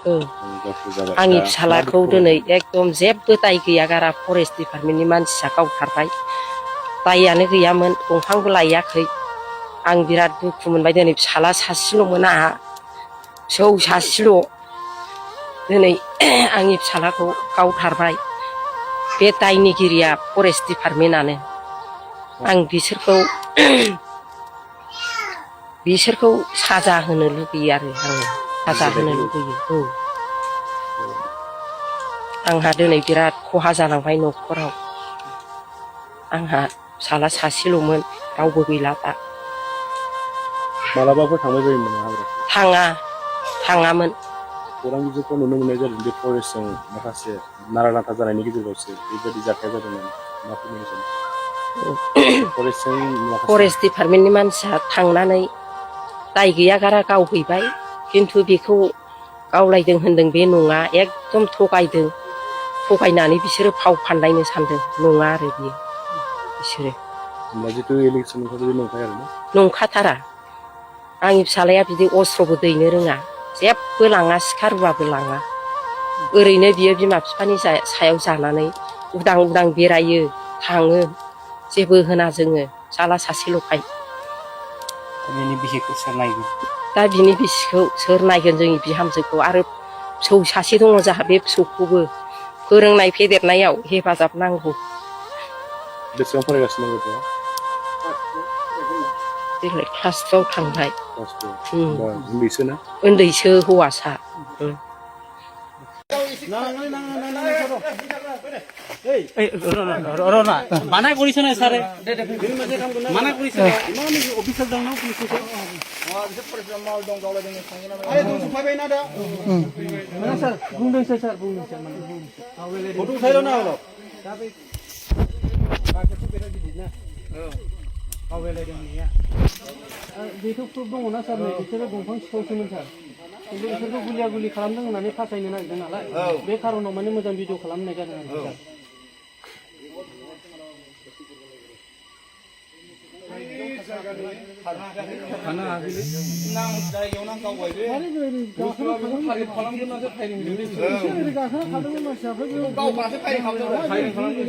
आंनि फिसालाखौ दिनै एकदम जेबो दाय गैया गारा फरेस्ट डिपार्टमेन्टनि मानसिया गावथारबाय दाययानो गैयामोन दंफांबो लायाखै आं बिराद दुखु मोनबाय दिनै फिसाला सासेल'मोन आंहा फिसौ सासेल' दिनै आंनि फिसालाखौ गावथारबाय बे दायनिगिरिया फरेस्ट डिपार्टमेन्टआनो आं बिसोरखौ साजा होनो लुगैयो आरो आङो साजा होनो लुगैयो आंहा दिनै बिराद खहा जालांबाय न'खराव आंहा फिसाला सासेल'मोन रावबो गैला दा मालाबाफोर थांबाय बायोमोन हाग्रायाव थाङामोन खौरां बिजोंफ्राव नुनो मोननाय जादों बे फरेस्टजों माखासे नारा नाथा जानायनि गेजेरावसो बेबायदि जाथाया जादोंमोन मा फोरमायनो सानो फरेस्ट डिपार्टमेन्टनि मानसिया थांनानै दाय गैया गारा गावहैबाय खिन्थु बेखौ गावलायदों होनदों बे नङा एकदम थगायनानै बिसोरो फाव फान्दायनो सानदों नङा आरो बियो बिसोरो नंखाथारा आंनि फिसालाया बिदि अस्त्रबो दैनो रोङा जेबो लाङा सिखा रुवाबो लाङा ओरैनो बियो बिमा बिफानि सायाव जानानै उदां उदां बेरायो थाङो जेबो होना जोङो फिसाला सासेल'खाय दा बिनि बिसिखौ सोर नायगोन जोंनि बिहामजोखौ आरो फिसौ सासे दङ जोंहा बे फिसौखौबो फोरोंनाय फेदेरनायाव हेफाजाब नांगौ बेसेबां फरायगासिनो दं गथ'आ देग्लाय क्लास 2 थांबाय उन्दैसो हौवासा মানা কৰিছে নাই ছাৰে মানা কৰিছে ইমান অফিচাৰ যাওঁ ন স্যার বুঝছে স্যার বুঝছে ফটো উঠাইলো না অলপ बेथ' प्रुफ दङ ना सार नै बिसोरो दंफां सिखावसोमोन सार खिन्थु बिसोरखौ गुलिया गुलि खालामदों होननानै फासायनो नागिरदों नालाय बे खारनाव माने मोजां भिडिअ खालामनाय जादों आरो सार थानो हागोन नां जायगायाव नां गावबायबो खालामग्रोनासो फायरिं खालामदोंमोन मानसिया गावफासो फायरिं खालामदों